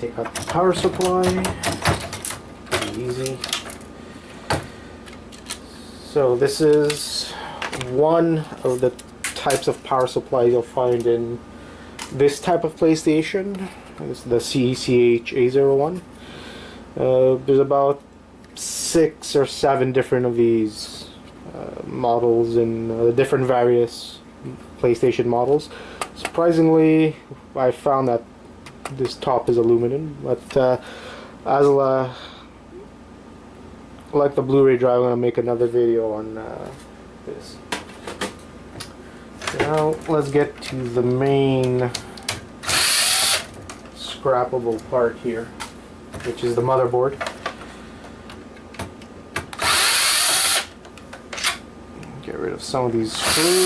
Take out the power supply. Pretty easy. So this is one of the types of power supply you'll find in this type of PlayStation. It's the CECH A01. There's about 6 or 7 different of these models in different various PlayStation models. Surprisingly, I found that this top is aluminum, but as like the Blu-ray drive, I'm going to make another video on this. Now let's get to the main scrappable part here, which is the motherboard. Get rid of some of these screws.